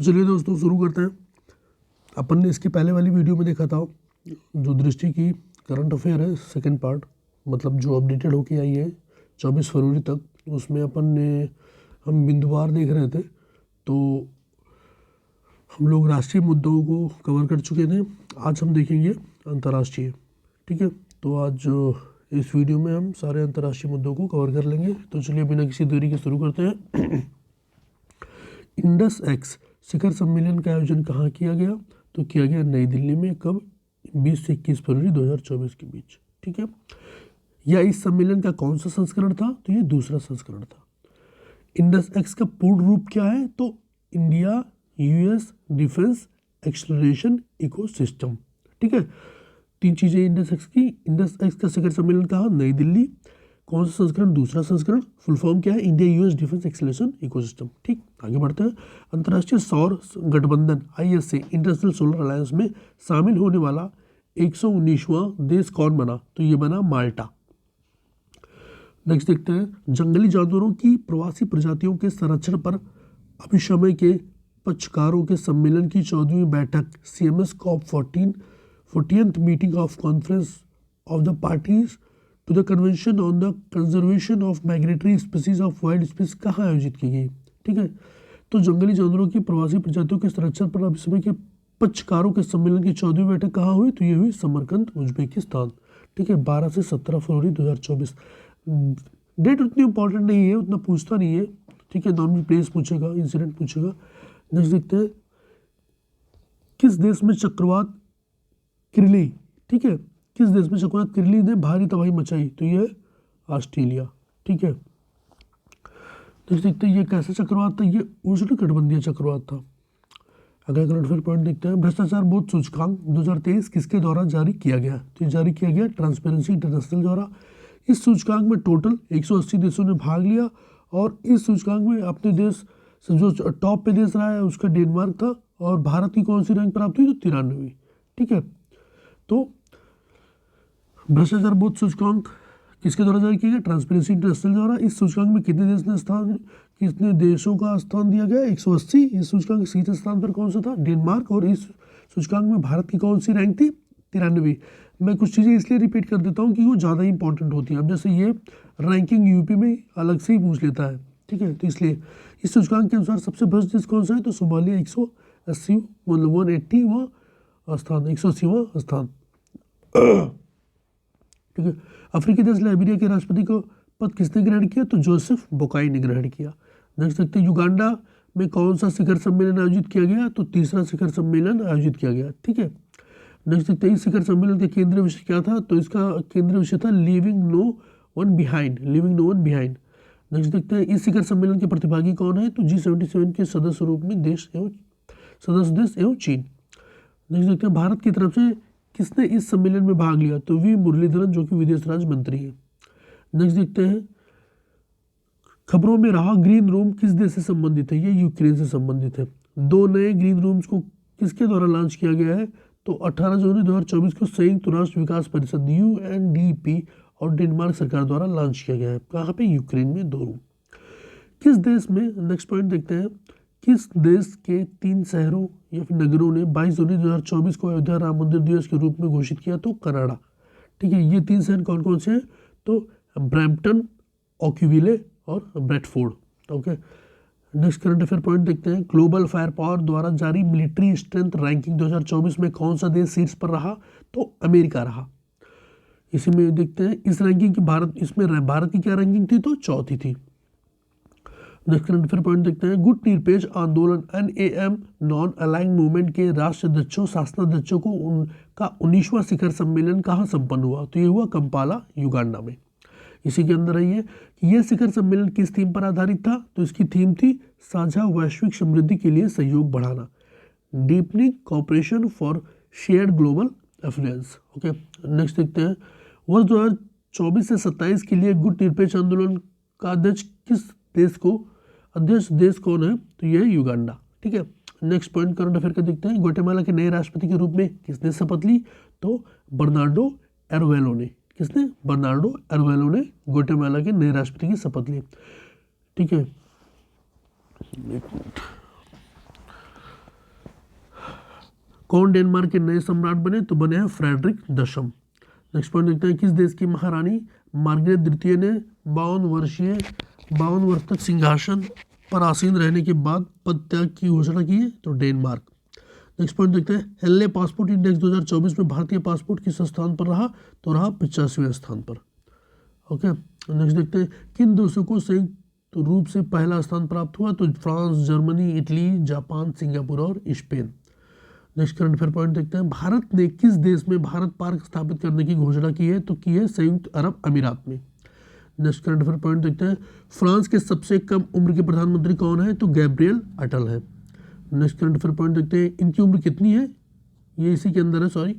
तो चलिए दोस्तों शुरू करते हैं। अपन ने इसकी पहले वाली वीडियो में देखा था जो दृष्टि की करंट अफेयर है सेकंड पार्ट, मतलब जो अपडेटेड होके आई है 24 फरवरी तक, उसमें हम बिंदुवार देख रहे थे। तो हम लोग राष्ट्रीय मुद्दों को कवर कर चुके थे, आज हम देखेंगे अंतर्राष्ट्रीय। ठीक है, तो आज इस वीडियो में हम सारे अंतर्राष्ट्रीय मुद्दों को कवर कर लेंगे। तो चलिए बिना किसी देरी के शुरू करते हैं। इंडस एक्स शिखर सम्मेलन का आयोजन कहाँ किया गया? तो किया गया नई दिल्ली में। कब? 20 से 21 फरवरी 2024 के बीच। ठीक है, या इस सम्मेलन का कौन सा संस्करण था? तो ये दूसरा संस्करण था। इंडस एक्स का पूर्ण रूप क्या है? तो India US defence acceleration ecosystem. ठीक है, तीन चीजें इंडस एक्स की। इंडस एक्स का शिखर सम्मेलन कहाँ? नई दिल्ली। कौन सा संस्करण? दूसरा संस्करण। फुल फॉर्म क्या है? India US defence acceleration ecosystem. ठीक, आगे बढ़ते हैं। अंतर्राष्ट्रीय सौर गठबंधन ISA इंटरनेशनल सोलर अलायंस में शामिल होने वाला 119वां देश कौन बना? तो ये बना माल्टा। नेक्स्ट देखते हैं, जंगली जानवरों की प्रवासी प्रजातियों के संरक्षण पर अभिसमय के पक्षकारों के सम्मेलन की 14वीं बैठक CMS COP 40th meeting of conference of the parties to the convention on the conservation of migratory species of wild species कहाँ आयोजित की गई? ठीक है, तो जंगली जानवरों की प्रवासी प्रजातियों के संरक्षण पर अभिसमय के पक्षकारों के सम्मेलन की 14वीं बैठक कहाँ हुई? तो ये हुई समरकंद, उज्बेकिस्तान। ठीक है, 12 से 17 फरवरी 2024। डेट उतनी इंपॉर्टेंट नहीं है, उतना पूछता नहीं है। ठीक है, नॉर्मल प्लेस पूछेगा, इंसिडेंट पूछेगा। नेक्स्ट देखते हैं, किस देश में चक्रवात किरली, ठीक है, किस देश में चक्रवात किरली ने भारी तबाही मचाई? तो ये ऑस्ट्रेलिया। ठीक है, नेक्स्ट देखते हैं, ये कैसा चक्रवात था? ये उष्णकटिबंधीय चक्रवात था। अगला करंट अफेयर पॉइंट देखते हैं, भ्रष्टाचार बोध सूचकांक 2023 किसके द्वारा जारी किया गया? तो ये जारी किया गया ट्रांसपेरेंसी इंटरनेशनल द्वारा। इस सूचकांक में टोटल 180 देशों ने भाग लिया और इस सूचकांक में अपने देश जो टॉप पे देश रहा है उसका डेनमार्क था। और भारत की कौन सी रैंक प्राप्त हुई? तो 93वीं। ठीक है, तो भ्रष्टाचार बोध सूचकांक किसके द्वारा जारी किया गया? ट्रांसपेरेंसी इंटरनेशनल द्वारा। इस सूचकांक में कितने देशों का स्थान दिया गया? 180। इस सूचकांक के सीधे स्थान पर कौन सा था? डेनमार्क। और इस सूचकांक में भारत की कौन सी रैंक थी? 93वीं। मैं कुछ चीज़ें इसलिए रिपीट कर देता हूँ कि वो ज़्यादा इंपॉर्टेंट होती हैं। अब जैसे ये रैंकिंग यूपी में अलग से ही पूछ लेता है। ठीक है, तो इसलिए इस सूचकांक के अनुसार सबसे भ्रष्ट देश कौन सा है? तो सोमालिया 180 मतलब 180वां स्थान, 180वां स्थान। ठीक है, अफ्रीकी देश लाइबेरिया के राष्ट्रपति को पद किसने ग्रहण किया? तो जोसेफ बोकाई ने ग्रहण किया। नेक्स्ट देखते हैं, युगांडा में कौन सा शिखर सम्मेलन आयोजित किया गया? तो तीसरा शिखर सम्मेलन आयोजित किया गया। ठीक है, नेक्स्ट देखते हैं, इस शिखर सम्मेलन का केंद्रीय विषय क्या था? तो इसका केंद्रीय विषय था living no one behind. Next देखते हैं, इस शिखर सम्मेलन के प्रतिभागी कौन है? तो G77 के सदस्य रूप में सदस्य देश एवं चीन। नेक्स्ट देखते हैं, भारत की तरफ से किसने इस सम्मेलन में भाग लिया? तो वी मुरलीधरन जो कि विदेश राज्य मंत्री है। नेक्स्ट देखते हैं, खबरों में रहा ग्रीन रूम किस देश से संबंधित है? ये यूक्रेन से संबंधित है। 2 नए ग्रीन रूम्स को किसके द्वारा लॉन्च किया गया है? तो 18 जनवरी 2024 को संयुक्त राष्ट्र विकास परिषद UNDP और डेनमार्क सरकार द्वारा लॉन्च किया गया है। कहाँ पे? यूक्रेन में 2 रूम। किस देश में, नेक्स्ट पॉइंट देखते हैं, किस देश के 3 शहरों या फिर नगरों ने 22 जनवरी 2024 को अयोध्या राम मंदिर दिवस के रूप में घोषित किया? तो कनाडा। ठीक है, ये 3 शहर कौन कौन से हैं? तो ब्रैम्पटन, ऑक्यूविले और Bradford. Okay, next current affair point देखते हैं, ग्लोबल फायर पावर द्वारा जारी मिलिट्री स्ट्रेंथ रैंकिंग 2024 में कौन सा देश शीर्ष पर रहा? तो अमेरिका रहा। इसी में देखते हैं, इस रैंकिंग की भारत की क्या रैंकिंग थी? तो चौथी थी। नेक्स्ट करंट अफेयर पॉइंट देखते हैं, गुट निरपेक्ष आंदोलन NAM नॉन अलाइंग मूवमेंट के राष्ट्राध्यक्षों शासनाध्यक्षों को उनका 19वां शिखर सम्मेलन कहाँ संपन्न हुआ? तो ये हुआ कंपाला, युगांडा में। इसी के अंदर है ये शिखर सम्मेलन किस थीम पर आधारित था? तो इसकी थीम थी साझा वैश्विक समृद्धि के लिए सहयोग बढ़ाना, deepening cooperation for shared global affluence. Okay, next देखते हैं, वर्ष 2024 से 27 के लिए गुट निरपेक्ष आंदोलन का अध्यक्ष देश कौन है? तो यह है युगांडा। ठीक है, नेक्स्ट पॉइंट करंट अफेयर का देखते हैं, ग्वाटेमाला के नए राष्ट्रपति के रूप में किसने शपथ ली? तो बर्नार्डो एरुएलो ने। किसने? बर्नार्डो एरुएलो ने ग्वाटेमाला के नए राष्ट्रपति की शपथ ली। ठीक है, एक मिनट, कौन डेनमार्क के नए सम्राट बने? तो बने हैं फ्रेडरिक दशम। नेक्स्ट पॉइंट देखते हैं, किस देश की महारानी मार्गरेट द्वितीय ने 52 वर्ष तक सिंहासन पर आसीन रहने के बाद पद त्याग की घोषणा की है? तो डेनमार्क। नेक्स्ट पॉइंट देखते हैं, हेनले पासपोर्ट इंडेक्स 2024 में भारतीय पासपोर्ट किस स्थान पर रहा? तो रहा 85वें स्थान पर। ओके, नेक्स्ट देखते हैं, किन देशों को संयुक्त रूप से पहला स्थान प्राप्त हुआ? तो France, Germany, Italy, Japan, Singapore और Spain. Next current affair point देखते हैं, भारत ने किस देश में भारत पार्क स्थापित करने की घोषणा की है? तो की है संयुक्त अरब अमीरात में। नेक्स्ट करंट अफेयर पॉइंट देखते हैं, फ्रांस के सबसे कम उम्र के प्रधानमंत्री कौन है? तो गैब्रियल अटल है। नेक्स्ट करंट अफेयर पॉइंट देखते हैं, इनकी उम्र कितनी है? ये इसी के अंदर है, सॉरी,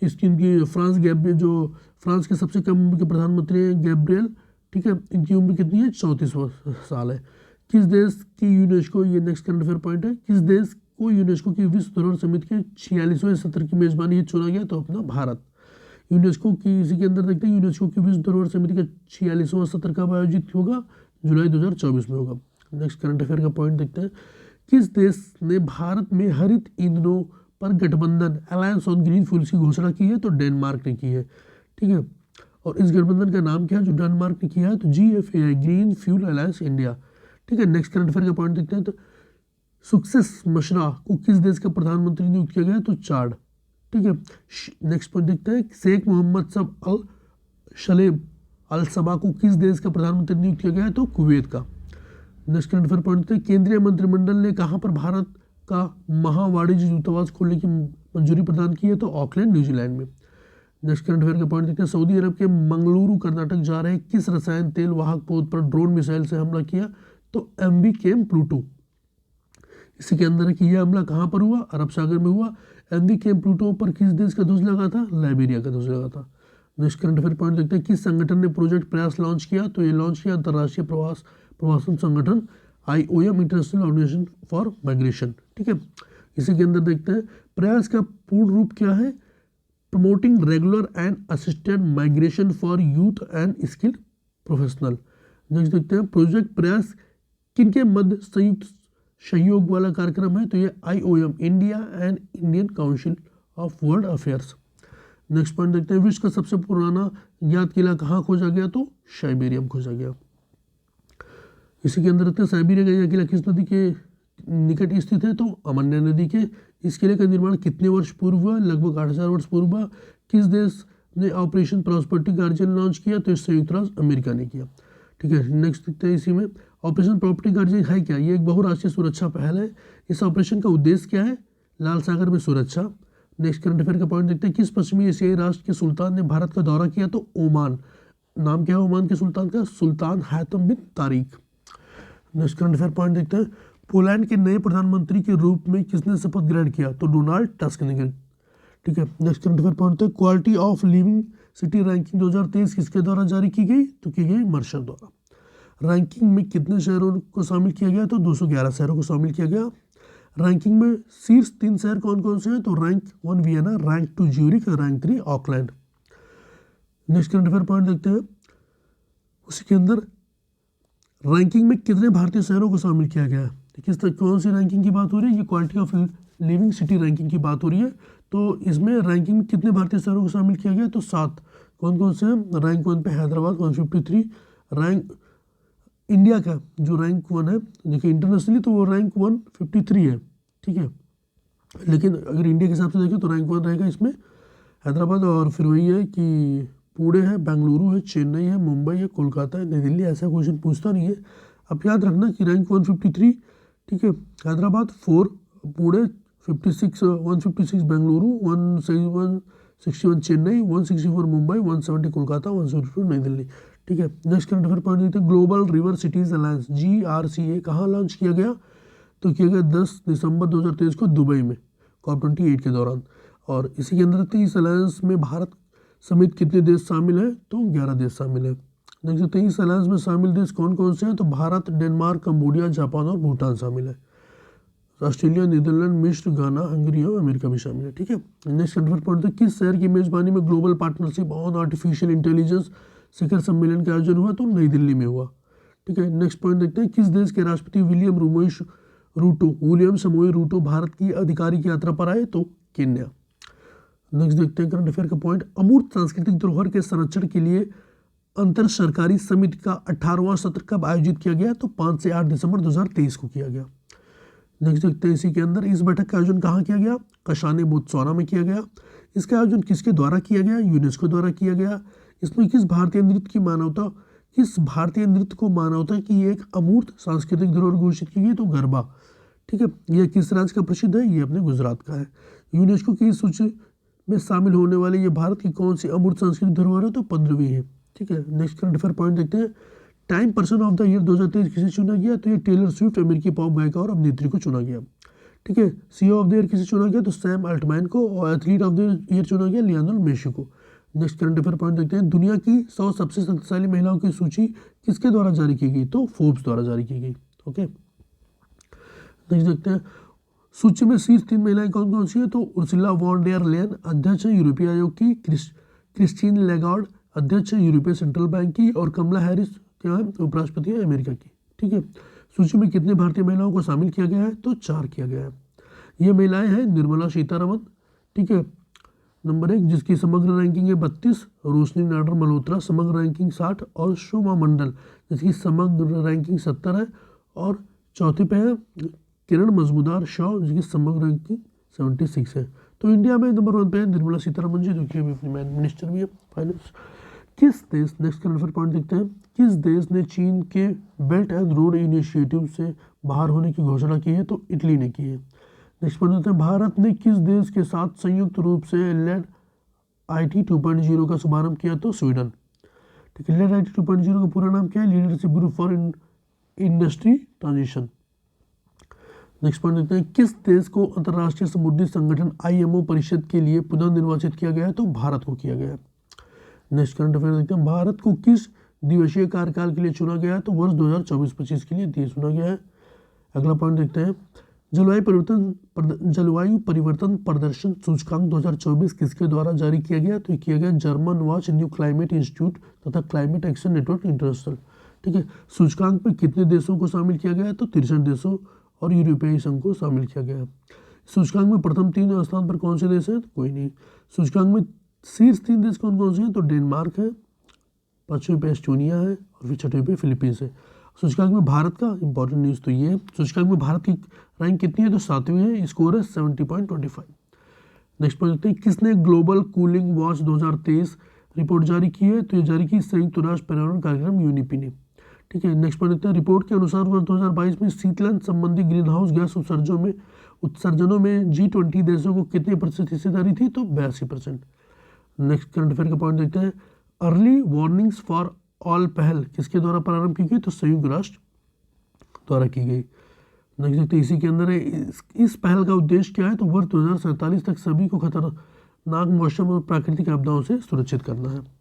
इनकी फ्रांस के सबसे कम उम्र के प्रधानमंत्री हैं गैब्रियल, ठीक है। इनकी उम्र कितनी है? 34 साल है। किस देश की यूनेस्को, ये नेक्स्ट करंट अफेयर पॉइंट है, किस देश को यूनेस्को की विश्व धरोहर समिति के 46वें सत्र की मेजबानी चुना गया? तो अपना भारत। यूनेस्को की, इसी के अंदर देखते हैं, यूनेस्को की विश्व धरोहर समिति का 46वां सत्र कब आयोजित होगा? जुलाई 2024 में होगा। नेक्स्ट करंट अफेयर का पॉइंट देखते हैं, किस देश ने भारत में हरित ईंधनों पर गठबंधन अलायंस ऑन ग्रीन फ्यूल्स की घोषणा की है? तो डेनमार्क ने की है, ठीक है। और इस गठबंधन का नाम क्या है जो डेनमार्क ने किया है? तो GFAI, green fuel alliance India, ठीक है। नेक्स्ट करंट अफेयर का पॉइंट देखते हैं, तो सक्सेस मशरा को किस देश का प्रधानमंत्री नियुक्त किया गया? तो चाड, ठीक है। नेक्स्ट पॉइंट देखते हैं, शेख मोहम्मद सब अल शलेम अल सबा को किस देश का प्रधानमंत्री नियुक्त किया गया है? तो कुवैत का। नेक्स्ट करंट अफेयर पॉइंट देखते हैं, केंद्रीय मंत्रिमंडल ने कहाँ पर भारत का महावाणिज्य दूतावास खोलने की मंजूरी प्रदान की है? तो ऑकलैंड, न्यूजीलैंड में। नेक्स्ट करंट अफेयर का पॉइंट देखते हैं, सऊदी अरब के मंगलुरु कर्नाटक जा रहे किस रसायन तेल वाहक पोत पर ड्रोन मिसाइल से हमला किया? तो MV केम प्लूटो। इसी के अंदर है कि यह हमला कहाँ पर हुआ? अरब सागर में हुआ। MV केम प्लूटो पर किस देश का ध्वज लगा था? लाइबेरिया का ध्वज लगा था। नेक्स्ट करंट अफेयर पॉइंट देखते हैं, किस संगठन ने प्रोजेक्ट प्रयास लॉन्च किया? तो ये लॉन्च किया अंतर्राष्ट्रीय प्रवासन संगठन IOM, International Organization for Migration, ठीक है। इसी के अंदर देखते हैं, प्रयास का पूर्ण रूप क्या है? Promoting regular and assisted migration for youth and skilled professional. Next देखते हैं, प्रोजेक्ट प्रयास किनके मध्य संयुक्त सहयोग वाला कार्यक्रम है? तो ये IOM, India and Indian council of world affairs. Next point देखते हैं, विश्व का सबसे पुराना ज्ञात किला कहाँ खोजा गया? तो साइबेरिया में खोजा गया। इसी के अंदर देखते हैं, साइबेरिया का यह किला किस नदी के निकट स्थित है? तो अमन्या नदी के। इस किले का निर्माण कितने वर्ष पूर्व हुआ? लगभग 8000 वर्ष पूर्व हुआ। किस देश ने ऑपरेशन प्रॉस्पेरिटी गार्जियन लॉन्च किया? तो संयुक्त राष्ट्र अमेरिका ने किया, ठीक है। नेक्स्ट देखते हैं, इसी में ऑपरेशन प्रॉपर्टी गार्जियन है क्या? ये एक बहुराष्ट्रीय सुरक्षा पहल है। इस ऑपरेशन का उद्देश्य क्या है? लाल सागर में सुरक्षा। नेक्स्ट करंट अफेयर का पॉइंट देखते हैं, किस पश्चिमी एशियाई राष्ट्र के सुल्तान ने भारत का दौरा किया? तो ओमान। नाम क्या है ओमान के सुल्तान का? Sultan Haitham bin Tariq. Next current affair point देखते हैं, पोलैंड के नए प्रधानमंत्री के रूप में किसने शपथ ग्रहण किया? तो डोनाल्ड टस्क ने, ठीक है। नेक्स्ट करंट अफेयर पॉइंट है, quality of living city ranking 2023 किसके द्वारा जारी की गई? तो की गई मर्शर द्वारा। रैंकिंग में कितने शहरों को शामिल किया गया? तो 211 शहरों को शामिल किया गया। रैंकिंग में शीर्ष 3 शहर कौन कौन से हैं? तो rank 1 Vienna, rank 2 Zurich, rank 3 Auckland. Next current affair point देखते हैं, उसी के अंदर रैंकिंग में कितने भारतीय शहरों को शामिल किया गया है? किस तरह, कौन सी रैंकिंग की बात हो रही है? ये quality of living city ranking की बात हो रही है। तो इसमें रैंकिंग में कितने भारतीय शहरों को शामिल किया गया? तो 7। कौन कौन से हैं? रैंक 1 पे हैदराबाद 153, रैंक इंडिया का जो रैंक 1 है, देखिए इंटरनेशनली तो वो रैंक 153 है, ठीक है। लेकिन अगर इंडिया के हिसाब से देखें तो रैंक 1 रहेगा इसमें हैदराबाद, और फिर वही है कि पुणे है, बेंगलुरु है, चेन्नई है, मुंबई है, कोलकाता है, नई दिल्ली। ऐसा क्वेश्चन पूछता नहीं है। अब याद रखना कि रैंक 153, ठीक है, हैदराबाद 4, पुणे 156 बेंगलुरु, 161 चेन्नई, 164 मुंबई, 170 कोलकाता, 172 नई दिल्ली, ठीक है। नेक्स्ट करंट अफेयर पॉइंट देखते हैं, global river cities alliance GRCA कहाँ लॉन्च किया गया? तो किया गया 10 दिसंबर 2023 को दुबई में COP28 के दौरान। और इसी के अंदर इस अलायंस में भारत समेत कितने देश शामिल हैं? तो 11 देश शामिल हैं। नेक्स्ट, इस अलायंस में शामिल देश कौन कौन से हैं? तो भारत, डेनमार्क, कंबोडिया, जापान और भूटान शामिल है। ऑस्ट्रेलिया, नीदरलैंड, मिस्र, गाना, हंगरी और अमेरिका भी शामिल है, ठीक है। नेक्स्ट करंट पॉइंट है, किस शहर की मेजबानी में global partnership on artificial intelligence शिखर सम्मेलन का आयोजन हुआ? तो नई दिल्ली में हुआ, ठीक है। नेक्स्ट पॉइंट देखते हैं, किस देश के राष्ट्रपति विलियम रूटो, विलियम समोई रूटो भारत की आधिकारिक यात्रा पर आए? तो केन्या। नेक्स्ट देखते हैं करंट अफेयर का पॉइंट, अमूर्त सांस्कृतिक धरोहर के संरक्षण के लिए अंतर सरकारी समिति का 18वां सत्र कब आयोजित किया गया? तो 5 से 8 दिसंबर 2023 को किया गया। नेक्स्ट देखते हैं इसी के अंदर, इस बैठक का आयोजन कहाँ किया गया? कशाने बोत्सवाना में किया गया। इसका आयोजन किसके द्वारा किया गया? यूनेस्को द्वारा किया गया। इसमें किस भारतीय नृत्य को मानवता की एक अमूर्त सांस्कृतिक धरोहर घोषित की गई? तो गरबा। ठीक है, यह किस राज्य का प्रसिद्ध है? ये अपने गुजरात का है। यूनेस्को की इस सूची में शामिल होने वाली ये भारत की कौन सी अमूर्त सांस्कृतिक धरोहर है? तो 15वीं है। ठीक है, नेक्स्ट करंट अफेयर पॉइंट देखते हैं, time person of the year 2023 किसे चुना गया? तो ये टेलर स्विफ्ट अमेरिकी पॉप गायिका और अभिनेत्री को चुना गया। ठीक है, सीईओ ऑफ द ईयर किसे चुना गया? तो सैम अल्टमैन को। और एथलीट ऑफ द ईयर चुना गया लियोनेल मेसी को। नेक्स्ट करंट अफेयर पॉइंट देखते हैं, दुनिया की 100 सबसे शक्तिशाली महिलाओं की सूची किसके द्वारा जारी की गई? तो फोर्ब्स द्वारा जारी की गई। ओके, नेक्स्ट देखते हैं, सूची में शीर्ष 3 महिलाएं कौन कौन सी है? तो उर्सुला वॉन डेर लेयन अध्यक्ष है यूरोपीय आयोग की, क्रिस्टीन लेगार्ड अध्यक्ष है यूरोपीय सेंट्रल बैंक की, और कमला हैरिस क्या है? उपराष्ट्रपति है अमेरिका की। ठीक है, सूची में कितने भारतीय महिलाओं को शामिल किया गया है? तो 4 किया गया है। ये महिलाएं हैं निर्मला सीतारमण, ठीक है, नंबर 1, जिसकी समग्र रैंकिंग है 32, रोशनी नाडर मल्होत्रा समग्र रैंकिंग 60, और शोभा मंडल जिसकी समग्र रैंकिंग 70 है, और चौथे पे है किरण मजमूदार शॉ जिसकी समग्र रैंकिंग 76 है। तो इंडिया में नंबर 1 पे है निर्मला सीतारमण जी, जो कि अभी अपनी मिनिस्टर भी है फाइनेंस। किस देश, नेक्स्ट करंट अफेयर पॉइंट देखते हैं, किस देश ने चीन के बेल्ट एंड रोड इनिशिएटिव से बाहर होने की घोषणा की है? तो इटली ने की है। नेक्स्ट पॉइंट देखते हैं, भारत ने किस देश के साथ संयुक्त रूप से लेड IT 2.0 का शुभारंभ किया? तो स्वीडन। ठीक है, लेड IT 2.0 का पूरा नाम क्या है? Leadership group for industry transition. Next point देखते हैं, किस देश को अंतर्राष्ट्रीय समुद्री संगठन IMO परिषद के लिए पुनः निर्वाचित किया गया है? तो भारत को किया गया है। नेक्स्ट करंट अफेयर देखते हैं, भारत को किस दिवसीय कार्यकाल के लिए चुना गया है? तो वर्ष 2024-25 के लिए चुना गया है। अगला पॉइंट देखते हैं, जलवायु परिवर्तन प्रदर्शन सूचकांक 2024 किसके द्वारा जारी किया गया? तो किया गया German watch, new climate institute तथा क्लाइमेट एक्शन नेटवर्क इंटरनेशनल। ठीक है, सूचकांक में कितने देशों को शामिल किया गया है? तो 63 देशों और यूरोपीय संघ को शामिल किया गया है। सूचकांक में प्रथम 3 स्थान पर कौन से देश हैं? तो कोई नहीं। सूचकांक में शीर्ष 3 देश कौन कौन से हैं? तो डेनमार्क है, 5वें पे एस्टोनिया है, और फिर 6वें पे फिलीपींस है। सूचकांक में भारत का इंपॉर्टेंट न्यूज़ तो ये है, सूचकांक में भारत की रैंक कितनी है? तो 7वीं है, स्कोर है 70.25। नेक्स्ट पॉइंट देखते हैं, किसने ग्लोबल कूलिंग वॉच 2023 रिपोर्ट जारी की है? तो ये जारी की संयुक्त राष्ट्र पर्यावरण कार्यक्रम यूनिपी ने। ठीक है, नेक्स्ट पॉइंट देखते हैं, रिपोर्ट के अनुसार वर्ष 2022 में शीतलन संबंधी ग्रीन हाउस गैस उत्सर्जनों में G20 देशों को कितने प्रतिशत हिस्सेदारी थी? तो 82%। नेक्स्ट करंट अफेयर का पॉइंट देखते हैं, अर्ली वार्निंग्स फॉर ऑल पहल किसके द्वारा प्रारंभ की गई? तो संयुक्त राष्ट्र द्वारा की गई। नेक्स्ट देखते हैं, इसी के अंदर है, इस पहल का उद्देश्य क्या है? तो वर्ष 2047 तक सभी को खतरनाक मौसम और प्राकृतिक आपदाओं से सुरक्षित करना है।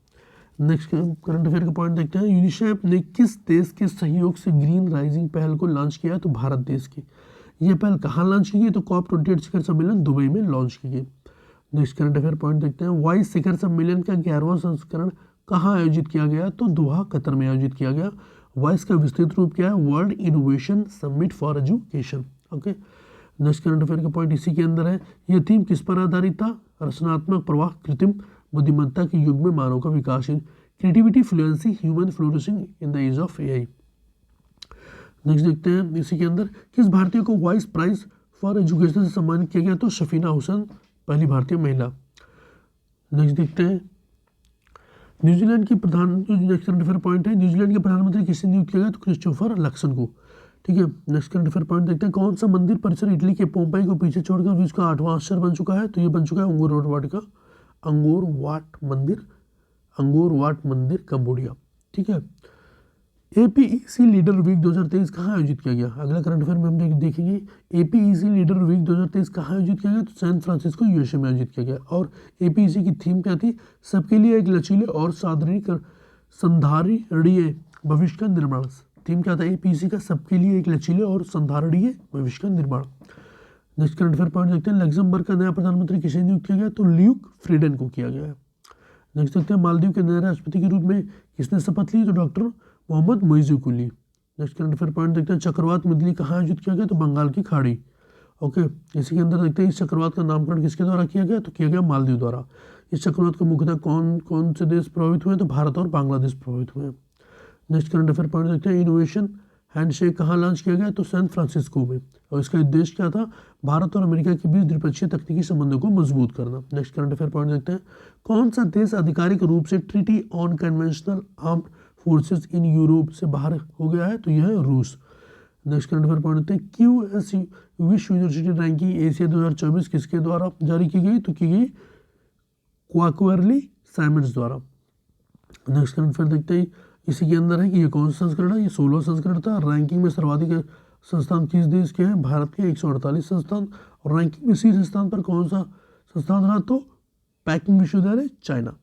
नेक्स्ट करंट अफेयर का पॉइंट देखते हैं, यूनिसेफ ने किस देश के सहयोग से ग्रीन राइजिंग पहल को लॉन्च किया? तो भारत देश की। यह पहल कहाँ लॉन्च की गई? तो COP28 शिखर सम्मेलन दुबई में लॉन्च की गई। नेक्स्ट करंट अफेयर पॉइंट देखते हैं, वाइस शिखर सम्मेलन का 11वां संस्करण कहाँ आयोजित किया गया? तो दोहा कतर में आयोजित किया गया। वाइस का विस्तृत रूप क्या है? World innovation summit for education. Okay, next current affair का पॉइंट इसी के अंदर है, यह थीम किस पर आधारित था? रचनात्मक प्रवाह कृत्रिम बुद्धिमत्ता के युग में मानव का विकास, creativity fluency human flourishing in the age of AI। Next देखते हैं, इसी के अंदर किस भारतीय को वाइस प्राइज फॉर एजुकेशन से सम्मानित किया गया? तो शफीना हुसैन, पहली भारतीय महिला। नेक्स्ट देखते हैं, न्यूजीलैंड की नेक्स्ट करंट अफेयर पॉइंट है, न्यूजीलैंड के प्रधानमंत्री किसे नियुक्त किया गया? तो क्रिस्टोफर लक्सन को। ठीक है, नेक्स्ट करंट अफेयर पॉइंट देखते हैं, कौन सा मंदिर परिसर इटली के पोम्पेई को पीछे छोड़कर विश्व का 8वां आश्चर्य बन चुका है? तो ये बन चुका है अंगोर वाट मंदिर कंबोडिया। ठीक है, APEC लीडर वीक 2023 कहाँ आयोजित किया गया? अगला करंट अफेयर में हम देखेंगे, APEC लीडर वीक 2023 कहाँ आयोजित किया गया? तो सैन फ्रांसिस्को USA में आयोजित किया गया। और APEC की थीम क्या थी? सबके लिए एक लचीले और संधारणीय भविष्य का निर्माण। थीम क्या था APEC का? सबके लिए एक लचीले और संधारणीय भविष्य का निर्माण। नेक्स्ट करंट अफेयर पॉइंट देखते हैं, लग्जमबर्ग का नया प्रधानमंत्री किसे नियुक्त किया गया? तो ल्यूक फ्रीडन को किया गया है। नेक्स्ट देखते हैं, मालदीव के नए राष्ट्रपति के रूप में किसने शपथ ली? तो डॉक्टर मोहम्मद मोइज़ू को ली। नेक्स्ट करंट अफेयर पॉइंट देखते हैं, चक्रवात मिथली कहाँ आयोजित किया गया? तो बंगाल की खाड़ी। ओके, इसी के अंदर देखते हैं इस चक्रवात का नामकरण किसके द्वारा किया गया? तो किया गया मालदीव द्वारा। इस चक्रवात को मुख्यतः कौन कौन से देश प्रभावित हुए? तो भारत और बांग्लादेश प्रभावित हुए। नेक्स्ट करंट अफेयर पॉइंट देखते हैं, इनोवेशन हैंडशेक कहाँ लॉन्च किया गया? तो सैन फ्रांसिस्को में। और इसका उद्देश्य क्या था? भारत और अमेरिका के बीच द्विपक्षीय तकनीकी संबंधों को मजबूत करना। नेक्स्ट करंट अफेयर पॉइंट देखते हैं, कौन सा देश आधिकारिक रूप से treaty on conventional armed forces in Europe से बाहर हो गया है? तो यह है रूस। नेक्स्ट करंट अफेयर पॉइंट देखते हैं, QS विश्व यूनिवर्सिटी रैंकिंग एशिया 2024 किसके द्वारा जारी की गई? तो की गई क्वाकवेरली साइमंड्स द्वारा। नेक्स्ट करंट अफेयर देखते हैं, इसी के अंदर है कि ये कौन सा संस्करण है? ये 16वां संस्करण था। रैंकिंग में सर्वाधिक संस्थान किस देश के हैं? भारत के 148 संस्थान। और रैंकिंग में शीर्ष स्थान पर कौन सा संस्थान रहा? तो पैकिंग विश्वविद्यालय, चाइना।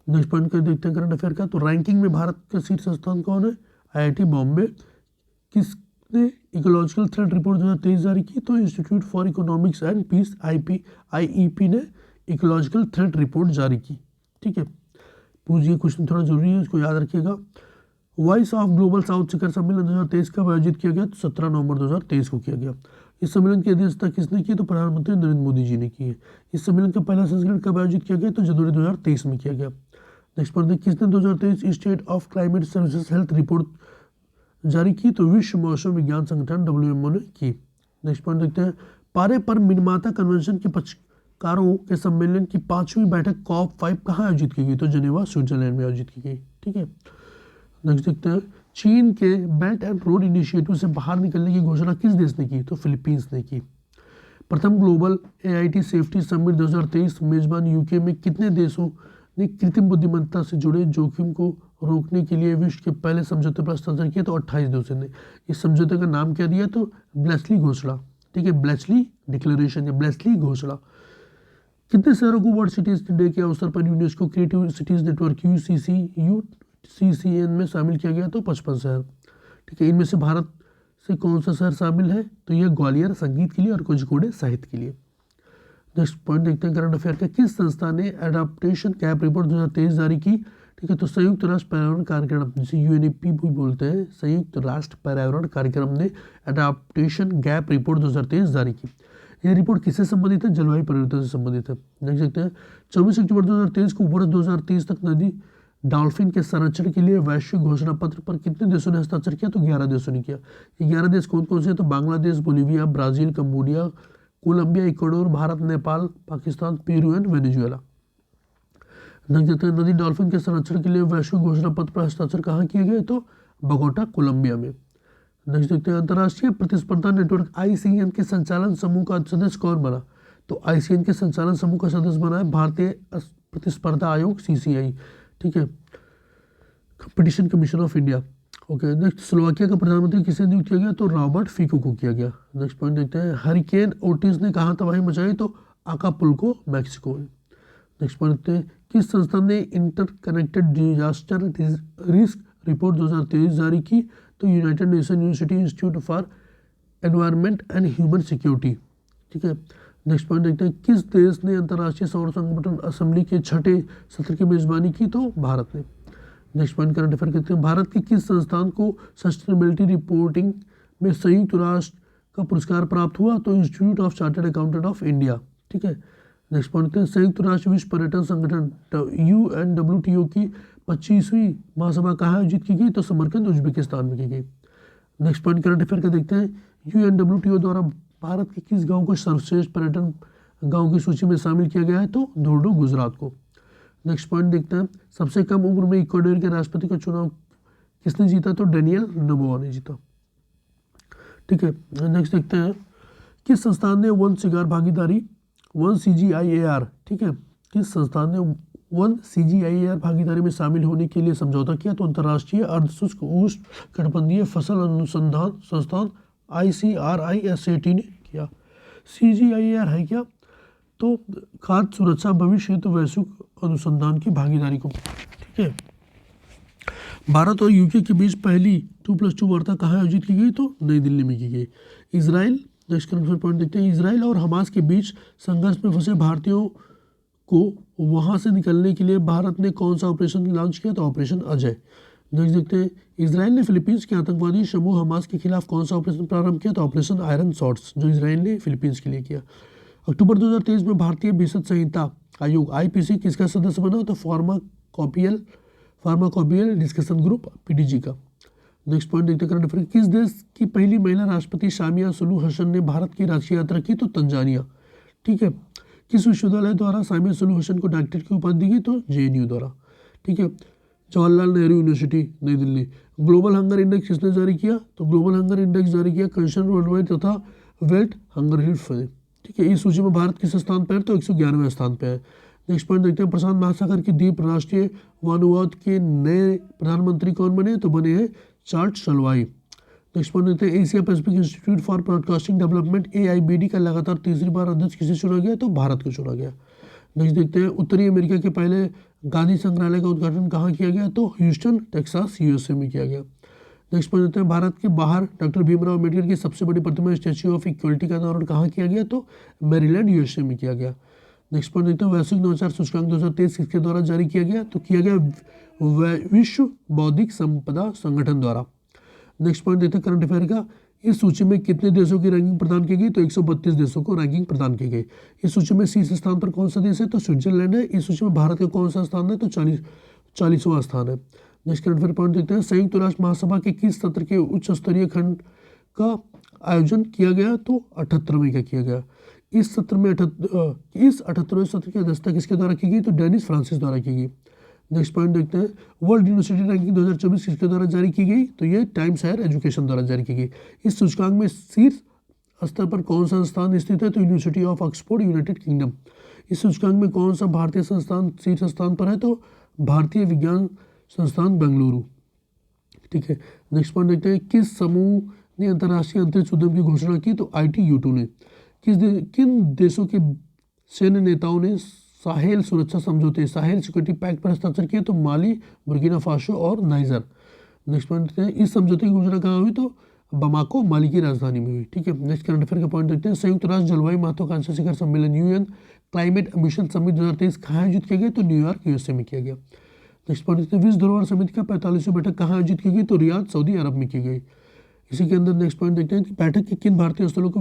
नेक्स्ट पॉइंट कर देखते हैं करंट अफेयर का, तो रैंकिंग में भारत का शीर्ष स्थान कौन है? IIT बॉम्बे। किसने इकोलॉजिकल थ्रेट रिपोर्ट 2023 जारी की? तो Institute for Economics and Peace IEP ने इकोलॉजिकल थ्रेट रिपोर्ट जारी की। ठीक है, पूछिए क्वेश्चन थोड़ा जरूरी है, इसको याद रखिएगा। वॉइस ऑफ ग्लोबल साउथ शिखर सम्मेलन 2023 कब आयोजित किया गया? तो 17 नवंबर 2023 को किया गया। इस सम्मेलन की अध्यक्षता किसने की? तो प्रधानमंत्री नरेंद्र मोदी जी ने की है। इस सम्मेलन का पहला संस्करण कब आयोजित किया गया? तो जनवरी 2023 में किया गया। नेक्स्ट पॉइंट देखिए, किसने 2023 state of climate services health report जारी की? तो विश्व मौसम विज्ञान संगठन WMO ने की। नेक्स्ट पॉइंट देखते हैं, पारे पर मिनमाता कन्वेंशन के पक्षकारों के सम्मेलन की 5वीं बैठक COP5 कहाँ आयोजित की गई? तो जेनेवा, स्विट्जरलैंड में आयोजित की गई। ठीक है, नेक्स्ट देखते हैं, चीन के बेल्ट एंड रोड इनिशिएटिव से बाहर निकलने की घोषणा किस देश ने की? तो फिलीपींस ने की। प्रथम ग्लोबल AIT सेफ्टी समिट 2023 मेजबान UK में कितने देशों ने कृत्रिम बुद्धिमत्ता से जुड़े जोखिम को रोकने के लिए विश्व के पहले समझौते पर हस्ताक्षर किया? तो 28 देशों ने। इस समझौते का नाम क्या दिया? तो ब्लेसली घोषणा। ठीक है, ब्लेसली डिक्लेरेशन या ब्लेसली घोषणा। कितने शहरों को वर्ल्ड सिटीज डे के अवसर पर UNESCO creative cities network UCCN में शामिल किया गया? तो 55 शहर। ठीक है, इनमें से भारत से कौन सा शहर शामिल है? तो यह ग्वालियर संगीत के लिए और कोझिकोड साहित्य के लिए। नेक्स्ट पॉइंट देखते हैं करंट अफेयर का, किस संस्था ने एडाप्टेशन गैप रिपोर्ट 2023 जारी की? ठीक है, तो संयुक्त राष्ट्र पर्यावरण कार्यक्रम, जिसे UNEP भी बोलते हैं, संयुक्त राष्ट्र पर्यावरण कार्यक्रम ने एडाप्टेशन गैप रिपोर्ट 2023 जारी की। यह रिपोर्ट किससे संबंधित है? जलवायु परिवर्तन से संबंधित है। नेक्स्ट देखते हैं, 24 अक्टूबर 2023 को वर्ष 2030 तक नदी डॉल्फिन के संरक्षण के लिए वैश्विक घोषणा पत्र पर कितने देशों ने हस्ताक्षर किया? तो 11 देशों ने किया। ये 11 देश कौन कौन से? तो Bangladesh, Bolivia, Brazil, Cambodia, Colombia, Ecuador, Bharat, Nepal, Pakistan, Peru and Venezuela. Next देखते हैं, नदी डॉल्फिन के संरक्षण के लिए वैश्विक घोषणा पत्र पर हस्ताक्षर कहाँ किए गए? तो बोगोटा, कोलंबिया में। नेक्स्ट देखते हैं, अंतर्राष्ट्रीय प्रतिस्पर्धा नेटवर्क ICN के संचालन समूह का सदस्य कौन बना? तो ICN के संचालन समूह का सदस्य बना है भारतीय प्रतिस्पर्धा आयोग CCI। ठीक है, competition commission of India. Okay, next Slovakia का प्रधानमंत्री किसे नियुक्त किया गया? तो रॉबर्ट फिको को किया गया। नेक्स्ट पॉइंट देखते हैं, हरिकेन ओटिस ने कहाँ तबाही मचाई? तो आकापुल्को, मैक्सिको में। नेक्स्ट पॉइंट देखते हैं, किस संस्था ने इंटरकनेक्टेड डिजास्टर रिस्क रिपोर्ट 2023 जारी की? तो United nation university institute for environment and human security. ठीक है, नेक्स्ट पॉइंट देखते हैं, किस देश ने अंतर्राष्ट्रीय सौर संगठन असेंबली के 6ठे सत्र की मेजबानी की? तो भारत ने। नेक्स्ट पॉइंट करंट अफेयर कहते हैं, भारत के किस संस्थान को सस्टेनेबिलिटी रिपोर्टिंग में संयुक्त राष्ट्र का पुरस्कार प्राप्त हुआ? तो institute of chartered accountant of India. ठीक है, नेक्स्ट पॉइंट कहते हैं, संयुक्त राष्ट्र विश्व पर्यटन संगठन UNWTO की 25वीं महासभा कहाँ आयोजित की गई? तो समरकंद, उज्बेकिस्तान में की गई। नेक्स्ट पॉइंट करंट अफेयर का देखते हैं, UNWTO द्वारा भारत के किस गांव को सर्वश्रेष्ठ पर्यटन गांव की सूची में शामिल किया गया है? तो धोर्डो, गुजरात को। नेक्स्ट पॉइंट देखते हैं, सबसे कम उम्र में इक्वाडोर के राष्ट्रपति का चुनाव किसने जीता? तो डेनियल नोबोआ ने जीता। ठीक है, नेक्स्ट देखते हैं, किस संस्थान ने वन शिकार भागीदारी 1 CGIAR, ठीक है, किस संस्थान ने 1 CGIAR भागीदारी में शामिल होने के लिए समझौता किया? तो अंतर्राष्ट्रीय अर्धशुष्क उष्णकटिबंधीय फसल अनुसंधान संस्थान ICRISAT ने किया। CGIAR है क्या? तो खाद्य सुरक्षा भविष्य हेतु वैश्विक अनुसंधान की भागीदारी को। ठीक है, भारत और UK के बीच पहली 2+2 वार्ता कहाँ आयोजित की गई? तो नई दिल्ली में की गई। इजराइल, नेक्स्ट करंट पॉइंट देखते हैं, इजराइल और हमास के बीच संघर्ष में फंसे भारतीयों को वहां से निकलने के लिए भारत ने कौन सा ऑपरेशन लॉन्च किया? तो ऑपरेशन अजय। नेक्स्ट देखते हैं, इसराइल ने फिलीपींस के आतंकवादी समूह हमास के खिलाफ कौन सा ऑपरेशन प्रारंभ किया? तो ऑपरेशन आयरन स्वॉर्ड्स, जो इसराइल ने फिलीपींस के लिए किया। अक्टूबर 2023 में भारतीय भीषण संहिता आयोग आईपीसी किसका सदस्य बना? तो फार्माकोपियल डिस्कशन ग्रुप पीडीजी का। नेक्स्ट पॉइंट देखते हैं करंट अफेयर, किस देश की पहली महिला राष्ट्रपति सामिया सुलूहु हसन ने भारत की राष्ट्रीय यात्रा की? तो तंजानिया। ठीक है, किस विश्वविद्यालय द्वारा सामिया सुलूहु हसन को डॉक्टरेट की उपाधि दी गई? तो जेएनयू द्वारा। ठीक है, जवाहरलाल नेहरू यूनिवर्सिटी नई दिल्ली। ग्लोबल हंगर इंडेक्स किसने जारी किया? तो ग्लोबल हंगर इंडेक्स जारी किया कंसर्न वर्ल्डवाइड तथा वेल्ट हंगर हेल्थ ने। ठीक है, इस सूची में भारत किस स्थान पर है? तो 111वें स्थान पर है। नेक्स्ट पॉइंट देखते हैं, प्रशांत महासागर की द्वीप राष्ट्रीय वानुवात के नए प्रधानमंत्री कौन बने? तो बने हैं चार्ल्स शलवाई। नेक्स्ट पॉइंट देखते हैं, Asia Pacific institute for broadcasting development AIBD का लगातार तीसरी बार अध्यक्ष किसे चुना गया? तो भारत को चुना गया। नेक्स्ट देखते हैं, उत्तरी अमेरिका के पहले गांधी संग्रहालय का उद्घाटन कहाँ किया गया? तो ह्यूस्टन टेक्सास USA में किया गया। नेक्स्ट पॉइंट देखते हैं, भारत के बाहर डॉक्टर भीमराव अम्बेडकर की सबसे बड़ी प्रतिमा स्टैच्यू ऑफ इक्वलिटी का अनावरण कहाँ किया गया? तो मैरीलैंड USA में किया गया। नेक्स्ट पॉइंट देखते हैं, वैश्विक नवाचार सूचकांक 2023 किसके द्वारा जारी किया गया? तो किया गया विश्व बौद्धिक संपदा संगठन द्वारा। नेक्स्ट पॉइंट देखते हैं करंट अफेयर का, इस सूची में कितने देशों की रैंकिंग प्रदान की गई? तो 132 देशों को रैंकिंग प्रदान की गई। इस सूची में शीर्ष स्थान पर कौन सा देश है? तो स्विट्जरलैंड है। इस सूची में भारत का कौन सा स्थान है? तो 40वां स्थान है। नेक्स्ट करंट अफेयर पॉइंट देखते हैं, संयुक्त राष्ट्र महासभा के किस सत्र के उच्च स्तरीय खंड का आयोजन किया गया? तो 78वें का किया गया। इस सत्र में 78वें सत्र की अध्यक्षता किसके द्वारा की गई? तो डेनिस फ्रांसिस द्वारा की गई। नेक्स्ट पॉइंट देखते हैं, वर्ल्ड यूनिवर्सिटी रैंकिंग 2024 किसके द्वारा जारी की गई? तो ये टाइम्स हायर एजुकेशन द्वारा जारी की गई। इस सूचकांक में शीर्ष स्तर पर कौन सा संस्थान स्थित है? तो university of Oxford United kingdom. इस सूचकांक में कौन सा भारतीय संस्थान शीर्ष स्थान पर है? तो भारतीय विज्ञान संस्थान बेंगलुरु। ठीक है, नेक्स्ट पॉइंट देखते हैं, किस समूह ने अंतर्राष्ट्रीय अंतरिक्ष उद्यम की घोषणा की? तो ITU-2 ने। किन देशों के सैन्य नेताओं ने साहेल सुरक्षा समझौते साहेल सिक्योरिटी पैक्ट पर हस्ताक्षर किए? तो माली, बुर्किना फासो और नाइजर। नेक्स्ट पॉइंट देखते हैं, इस समझौते की घोषणा कहाँ हुई? तो बमाको माली की राजधानी में हुई। ठीक है, नेक्स्ट करंट अफेयर का पॉइंट देखते हैं, संयुक्त राष्ट्र जलवायु महत्वाकांक्षा शिखर सम्मेलन UN क्लाइमेट एम्बिशन समिट 2023 कहाँ आयोजित किया गया? तो न्यूयॉर्क USA में किया गया। नेक्स्ट पॉइंट देखते हैं, विश्व धरोहर समिति का 45वीं बैठक कहाँ आयोजित की गई? तो रियाद सऊदी अरब में की गई। इसी के अंदर नेक्स्ट पॉइंट देखते हैं कि बैठक के किन भारतीय स्थलों को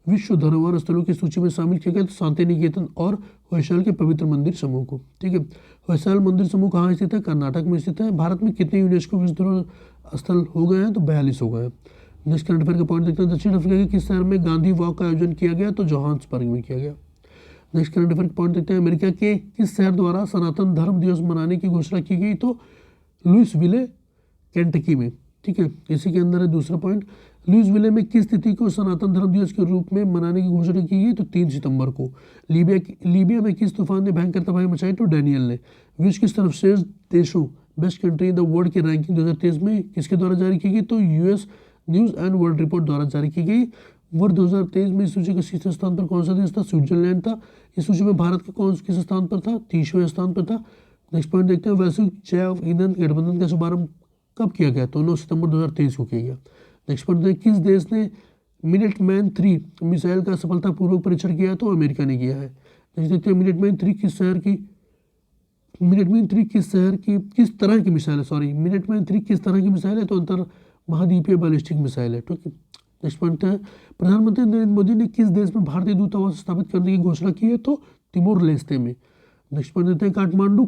विश्व धरोहर स्थलों की सूची में शामिल किया गया? तो शांति निकेतन और होयसाल के पवित्र मंदिर समूह को। ठीक है, होयसाल मंदिर समूह कहाँ स्थित है? कर्नाटक में स्थित है। भारत में कितने यूनेस्को विश्व धरोहर स्थल हो गए हैं? तो 42 हो गए हैं। नेक्स्ट करंट अफेयर का पॉइंट देखते हैं, दक्षिण अफ्रीका के किस शहर में गांधी वॉक का आयोजन किया गया? तो जोहान्सबर्ग में किया गया। नेक्स्ट करंट अफेयर का पॉइंट देखते हैं, अमेरिका के किस शहर द्वारा सनातन धर्म दिवस मनाने की घोषणा की गई? तो लुइसविले केंटकी में। ठीक है, इसी के अंदर है दूसरा पॉइंट, लुइसविले में किस तिथि को सनातन धर्म दिवस के रूप में मनाने की घोषणा की गई? तो 3 सितंबर को। लीबिया में किस तूफान ने भयंकर तबाही मचाई? तो डैनियल ने। विश्व की सर्वश्रेष्ठ देशों best country in the world की रैंकिंग 2023 में किसके द्वारा जारी की गई? तो US news and world report द्वारा जारी की गई। वर्ष 2023 में इस सूची के शीर्ष स्थान पर कौन सा देश था? स्विट्जरलैंड था। इस सूची में भारत का किस स्थान पर था? 30वें स्थान पर था। नेक्स्ट पॉइंट देखते हैं, वैश्विक जैव ईंधन गठबंधन का शुभारंभ कब किया गया? तो 9 सितंबर 2023 को किया गया। नेक्स्ट पॉइंट देखते हैं, किस देश ने मिनटमैन 3 मिसाइल का सफलतापूर्वक परीक्षण किया? तो अमेरिका ने किया है। नेक्स्ट देखते हैं, मिनटमैन 3 किस तरह की मिसाइल है? मिनटमैन 3 किस तरह की मिसाइल है? तो अंतर महाद्वीपीय बैलिस्टिक मिसाइल है। ठीक है, नेक्स्ट पॉइंट है, प्रधानमंत्री नरेंद्र मोदी ने किस देश में भारतीय दूतावास स्थापित करने की घोषणा की है? तो तिमोर लेस्ते में। नेक्स्ट पॉइंट देते हैं, काठमांडू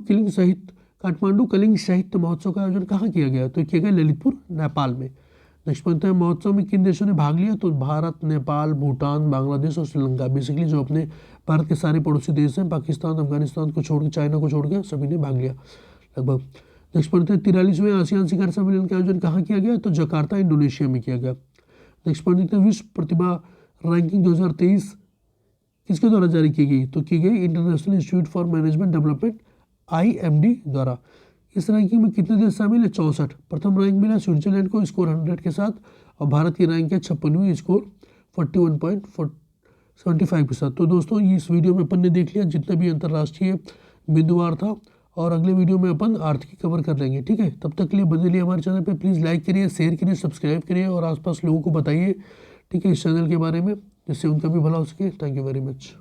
कलिंग साहित्य महोत्सव का आयोजन कहाँ किया गया? तो किया गया ललितपुर, नेपाल में। नेक्स्ट पॉइंट है, महोत्सव में किन देशों ने भाग लिया? तो भारत, नेपाल, भूटान, बांग्लादेश और श्रीलंका। बेसिकली जो अपने भारत के सारे पड़ोसी देश हैं, पाकिस्तान, अफगानिस्तान को छोड़ के, चाइना को छोड़ के सभी ने भाग लिया लगभग। नेक्स्ट पॉइंट है, 43वें आसियान शिखर सम्मेलन का आयोजन कहाँ किया गया? तो जकार्ता, इंडोनेशिया में किया गया। नेक्स्ट पॉइंट देखते हैं, विश्व प्रतिभा रैंकिंग 2023 किसके द्वारा जारी की गई? तो की गई international institute for management development IMD द्वारा। इस रैंकिंग में कितने देश शामिल है? 64। प्रथम रैंक मिला स्विट्जरलैंड को स्कोर 100 के साथ, और भारत की रैंक है 56वीं, स्कोर 41.75 के साथ। तो दोस्तों, इस वीडियो में अपन ने देख लिया जितना भी अंतर्राष्ट्रीय बिंदुवार था, और अगले वीडियो में अपन आर्थिक कवर कर लेंगे। ठीक है, तब तक के लिए बने रहिए हमारे चैनल पे। प्लीज़ लाइक करिए, शेयर करिए, सब्सक्राइब करिए और आसपास लोगों को बताइए, ठीक है, इस चैनल के बारे में, जिससे उनका भी भला हो सके। Thank you very much.